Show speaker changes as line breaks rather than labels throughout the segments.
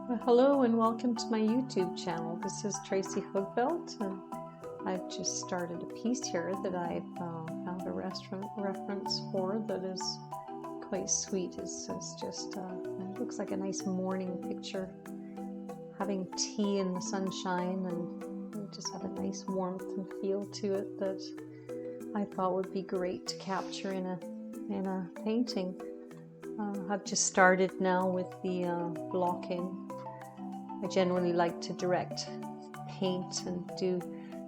Well, hello and welcome to my YouTube channel. This is Tracy Hoogbelt, and I've just started a piece here that I've found a restaurant reference for that is quite sweet. It's just it looks like a nice morning picture, having tea in the sunshine, and it just had a nice warmth and feel to it that I thought would be great to capture in a painting. I've just started now with the blocking. I generally like to direct paint and do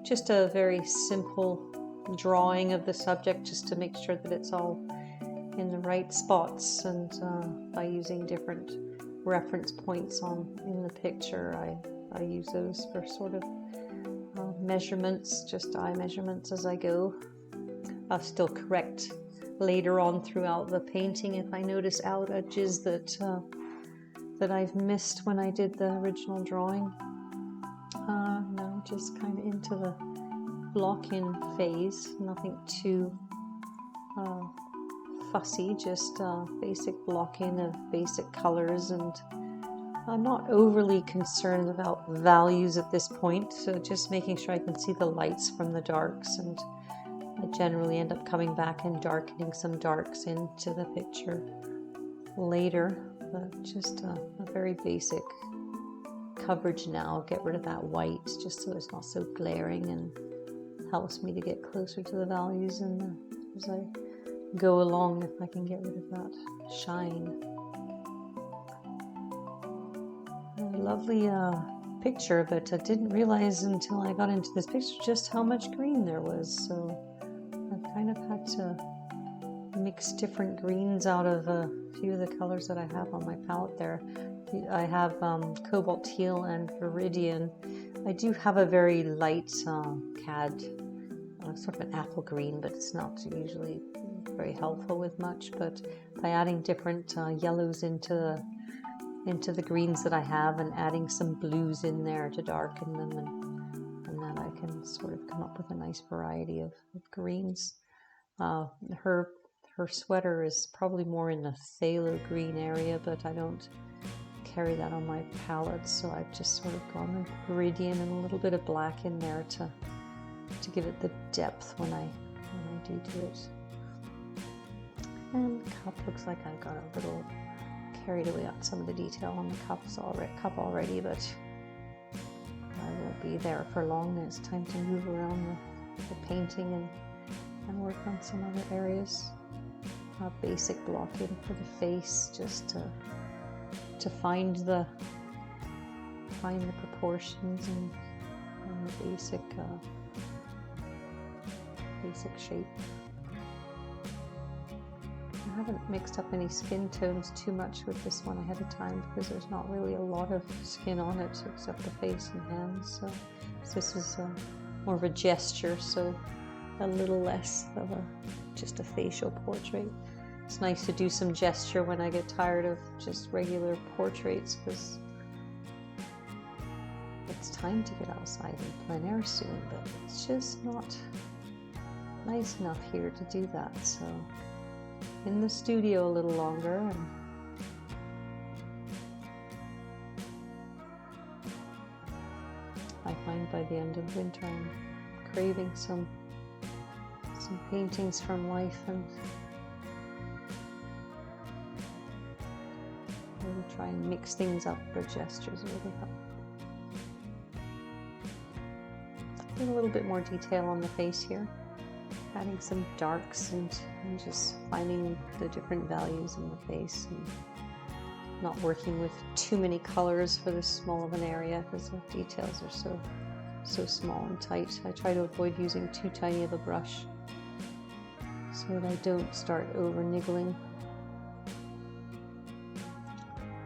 just a very simple drawing of the subject just to make sure that it's all in the right spots, and by using different reference points in the picture, I use those for sort of measurements, just eye measurements as I go. I'll still correct later on throughout the painting if I notice out edges that I've missed when I did the original drawing. Now just kind of into the block-in phase, nothing too fussy, just basic block-in of basic colors, and I'm not overly concerned about values at this point, so just making sure I can see the lights from the darks, and I generally end up coming back and darkening some darks into the picture later. But just a very basic coverage now. Get rid of that white just so it's not so glaring, and helps me to get closer to the values as I go along, if I can get rid of that shine. A lovely picture, but I didn't realize until I got into this picture just how much green there was, so I kind of had to mix different greens out of a few of the colors that I have on my palette there. I have cobalt teal and viridian. I do have a very light cad, sort of an apple green, but it's not usually very helpful with much. But by adding different yellows into the greens that I have, and adding some blues in there to darken them, and then I can sort of come up with a nice variety of greens. Her sweater is probably more in the phthalo green area, but I don't carry that on my palette, so I've just sort of gone with viridian and a little bit of black in there to give it the depth when I do it. And the cup looks like I got a little carried away on some of the detail on the cup already, but I won't be there for long. It's time to move around the painting and work on some other areas. Basic blocking for the face, just to find the proportions and the basic shape. I haven't mixed up any skin tones too much with this one ahead of time, because there's not really a lot of skin on it except the face and hands. So this is more of a gesture, so a little less of just a facial portrait. It's nice to do some gesture when I get tired of just regular portraits, because it's time to get outside in plein air soon, but it's just not nice enough here to do that. So in the studio a little longer, and I find by the end of winter I'm craving some paintings from life, and really try and mix things up for gestures really help. Get a little bit more detail on the face here, adding some darks and just finding the different values in the face, and not working with too many colors for this small of an area because the details are so small and tight. I try to avoid using too tiny of a brush so that I don't start over niggling.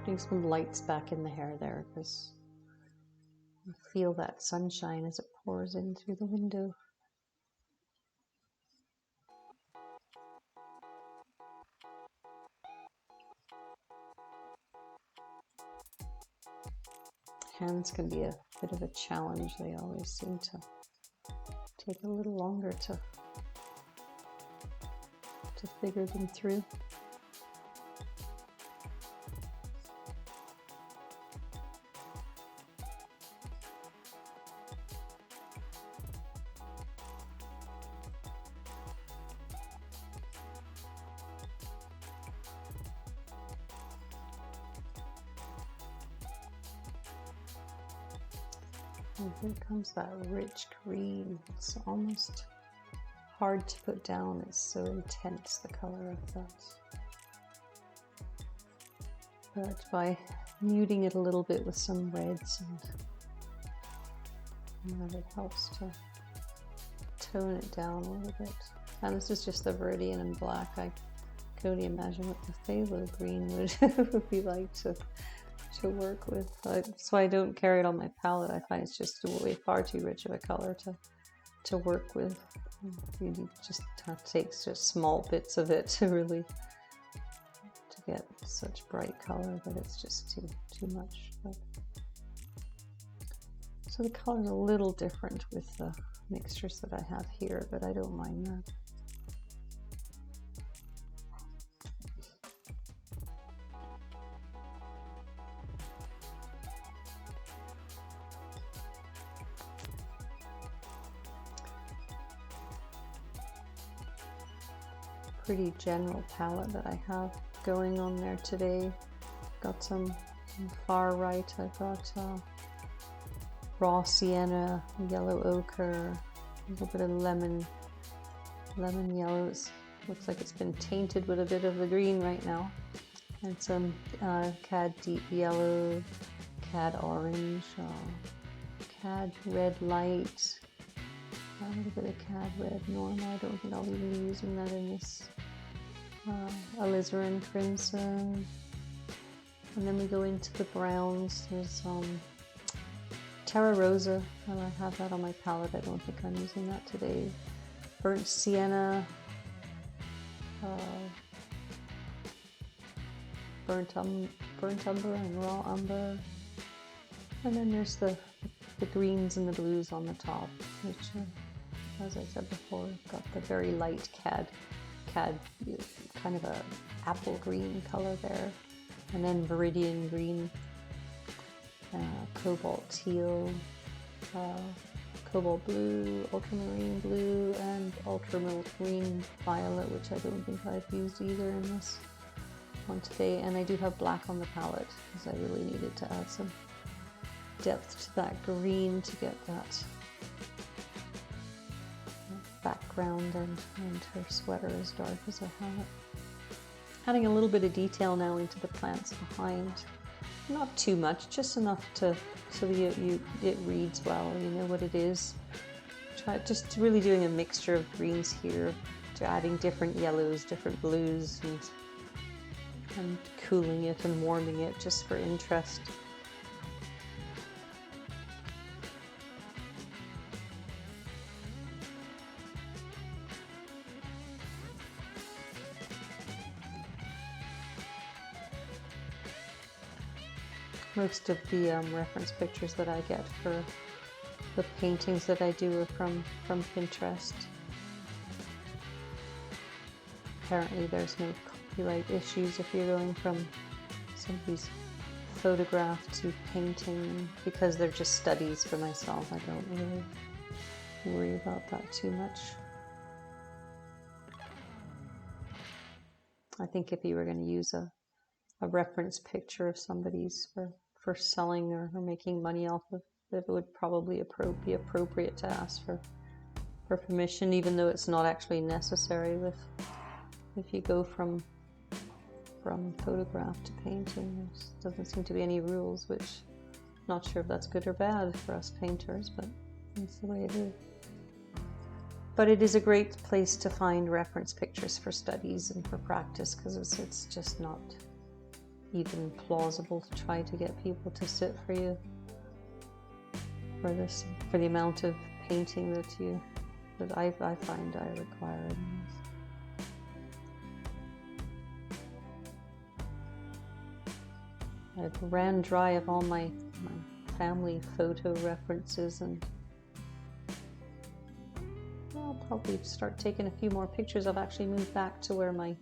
Putting some lights back in the hair there, because I feel that sunshine as it pours in through the window. Hands can be a bit of a challenge. They always seem to take a little longer to figure them through. And here comes that rich green. It's almost hard to put down. It's so intense, the color of that. But by muting it a little bit with some reds, and it helps to tone it down a little bit. And this is just the Viridian in black. I can only imagine what the phthalo green would be like to work with. So I don't carry it on my palette. I find it's just way far too rich of a color to work with. You just have to take just small bits of it to really get such bright color, but it's just too much. So the color's a little different with the mixtures that I have here, but I don't mind that. Pretty general palette that I have going on there today. Got some far right. I've got raw sienna, yellow ochre, a little bit of lemon yellows. Looks like it's been tainted with a bit of the green right now. And some cad deep yellow, cad orange, cad red light, a little bit of cad red normal. I don't think I'll even be using that in this. Alizarin crimson, and then we go into the browns. There's Terra Rosa, and I have that on my palette. I don't think I'm using that today. Burnt sienna, burnt umber and raw umber, and then there's the greens and the blues on the top, which, as I said before, got the very light cad, kind of a apple green color there, and then Viridian green, cobalt teal, cobalt blue, ultramarine blue, and ultramarine violet, which I don't think I've used either in this one today. And I do have black on the palette because I really needed to add some depth to that green to get that background, and her sweater as dark as I have it. Adding a little bit of detail now into the plants behind. Not too much, just enough so that it reads well, you know what it is. Just really doing a mixture of greens here, to adding different yellows, different blues, and cooling it and warming it just for interest. Most of the reference pictures that I get for the paintings that I do are from Pinterest. Apparently there's no copyright issues if you're going from somebody's photograph to painting, because they're just studies for myself. I don't really worry about that too much. I think if you were going to use a reference picture of somebody's for selling or making money off of it, would probably be appropriate to ask for permission, even though it's not actually necessary if you go from photograph to painting. There doesn't seem to be any rules, which I'm not sure if that's good or bad for us painters, but that's the way it is. But it is a great place to find reference pictures for studies and for practice, because it's just not even plausible to try to get people to sit for you for the amount of painting that I find I require. I've ran dry of all my family photo references, and I'll probably start taking a few more pictures. I've actually moved back to where my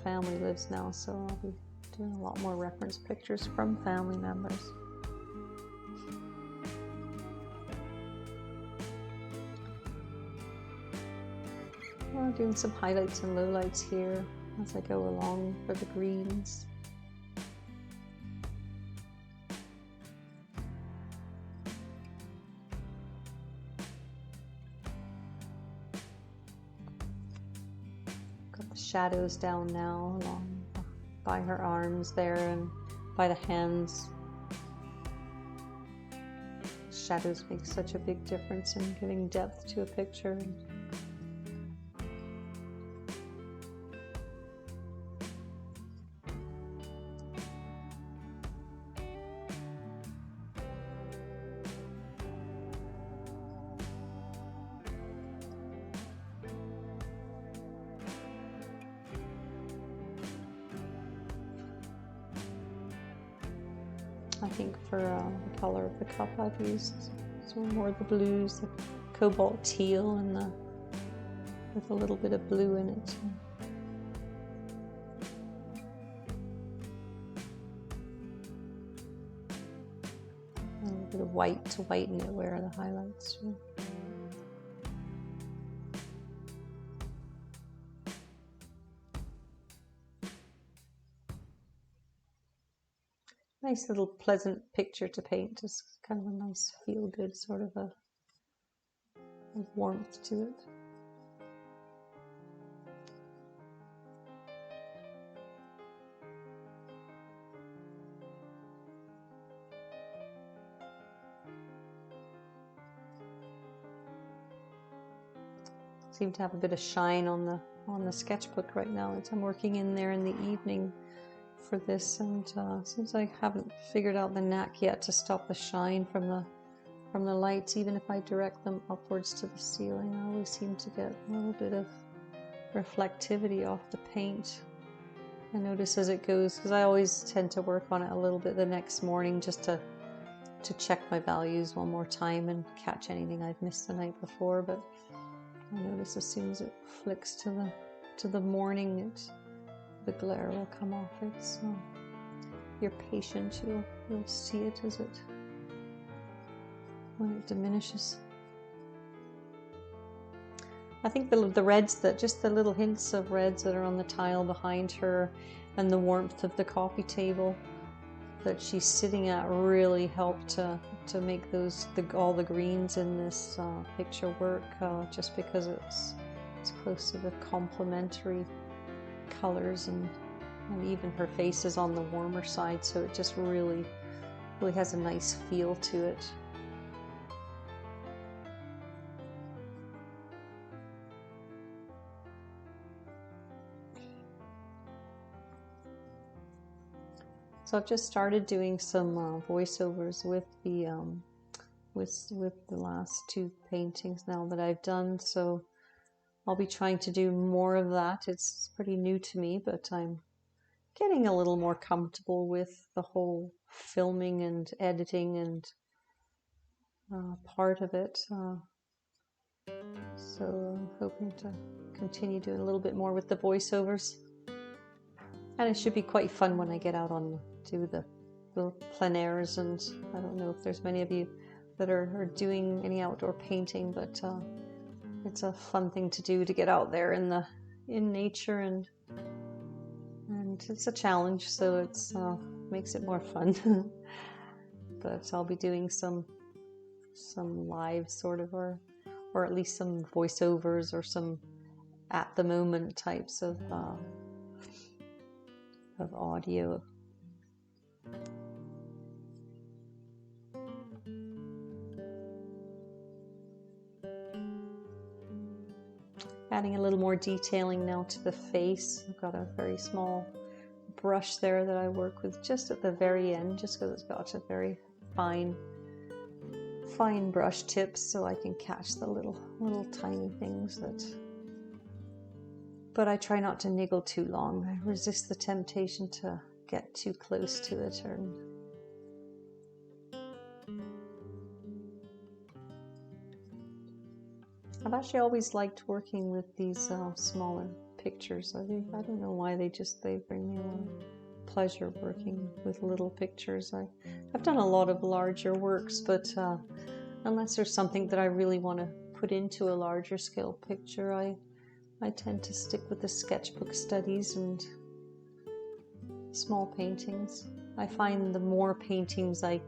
family lives now, so I'll be doing a lot more reference pictures from family members. Well, doing some highlights and lowlights here as I go along for the greens. Got the shadows down now along by her arms there and by the hands. Shadows make such a big difference in giving depth to a picture. I think for the color of the cup I've used some more of the blues, the cobalt teal, and with a little bit of blue in it. A little bit of white to whiten it where the highlights are. Nice little pleasant picture to paint, just kind of a nice feel-good sort of a warmth to it. Seem to have a bit of shine on the sketchbook right now as I'm working in there in the evening for this, and since I haven't figured out the knack yet to stop the shine from the lights, even if I direct them upwards to the ceiling, I always seem to get a little bit of reflectivity off the paint. I notice as it goes, because I always tend to work on it a little bit the next morning just to check my values one more time and catch anything I've missed the night before, but I notice as soon as it flicks to the morning, the glare will come off it. So you're patient, you'll see it as it when it diminishes. I think the reds, that just the little hints of reds that are on the tile behind her and the warmth of the coffee table that she's sitting at really help to make all the greens in this picture work, just because it's close to the complementary colors, and even her face is on the warmer side, so it just really has a nice feel to it. So I've just started doing some voiceovers with the last two paintings now that I've done, so I'll be trying to do more of that. It's pretty new to me, but I'm getting a little more comfortable with the whole filming and editing and part of it. So I'm hoping to continue doing a little bit more with the voiceovers. And it should be quite fun when I get out on do the plein airs, and I don't know if there's many of you that are doing any outdoor painting, but it's a fun thing to do, to get out there in nature, and it's a challenge, so it's makes it more fun. But I'll be doing some live sort of, or at least some voiceovers or some at the moment types of audio. Adding a little more detailing now to the face. I've got a very small brush there that I work with just at the very end, just because it's got a very fine brush tips, so I can catch the little tiny things that. But I try not to niggle too long. I resist the temptation to get too close to it. I've actually always liked working with these smaller pictures. I don't know why they bring me a lot of pleasure working with little pictures. I've done a lot of larger works, but unless there's something that I really want to put into a larger scale picture, I tend to stick with the sketchbook studies and small paintings. I find the more paintings I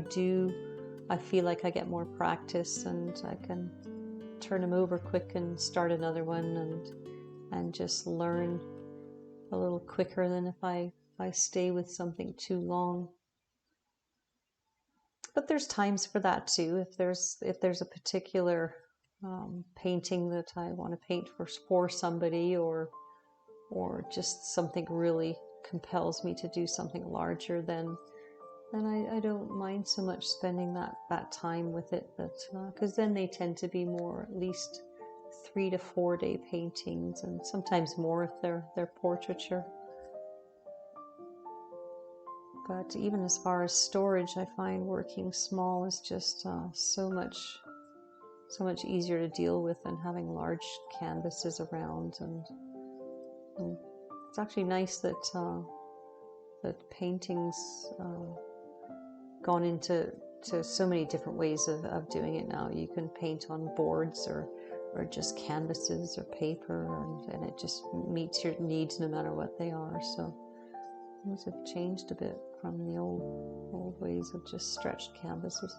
do, I feel like I get more practice, and I can turn them over quick and start another one, and just learn a little quicker than if I stay with something too long. But there's times for that too. If there's a particular painting that I want to paint for somebody, or just something really compels me to do something larger, then I don't mind so much spending that time with it. But because then they tend to be more, at least 3 to 4 day paintings, and sometimes more if they're portraiture. But even as far as storage, I find working small is just so much easier to deal with than having large canvases around. And it's actually nice that painting's gone into so many different ways of doing it now. You can paint on boards or just canvases or paper, and it just meets your needs no matter what they are. So things have changed a bit from the old ways of just stretched canvases.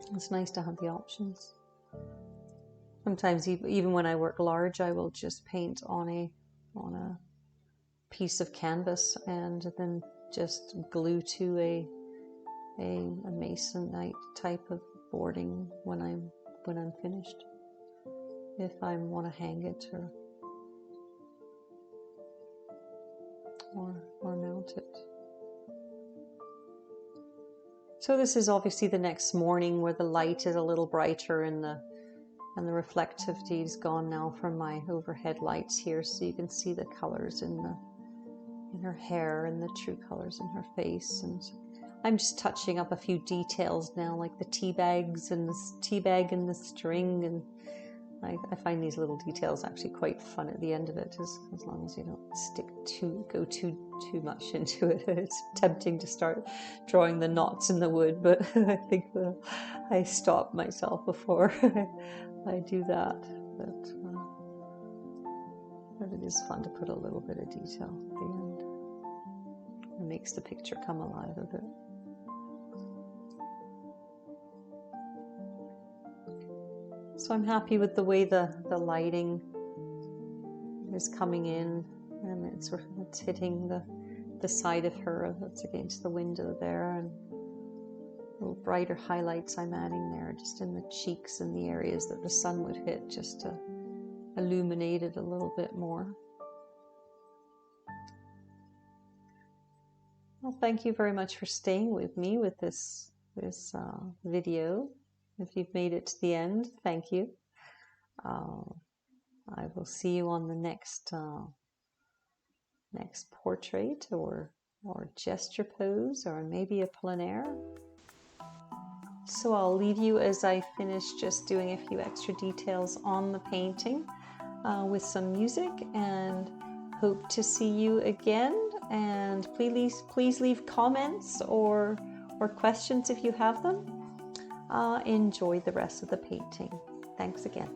And it's nice to have the options. Sometimes even when I work large, I will just paint on a piece of canvas and then just glue to a masonite type of boarding when I'm finished, if I want to hang it or mount it. So this is obviously the next morning, where the light is a little brighter and the reflectivity is gone now from my overhead lights here, so you can see the colors in her hair and the true colors in her face. And I'm just touching up a few details now, like the tea bags and the tea bag and the string, and I find these little details actually quite fun at the end of it, as long as you don't go too much into it. It's tempting to start drawing the knots in the wood, but I think I stop myself before I do that. But it is fun to put a little bit of detail at the end. It makes the picture come alive a bit. So I'm happy with the way the lighting is coming in, and it's hitting the side of her that's against the window there, and little brighter highlights I'm adding there, just in the cheeks and the areas that the sun would hit, just to illuminate it a little bit more. Well, thank you very much for staying with me with this video. If you've made it to the end, thank you. I will see you on the next portrait or gesture pose, or maybe a plein air. So I'll leave you as I finish just doing a few extra details on the painting with some music, and hope to see you again. And please leave comments or questions if you have them. Enjoy the rest of the painting. Thanks again.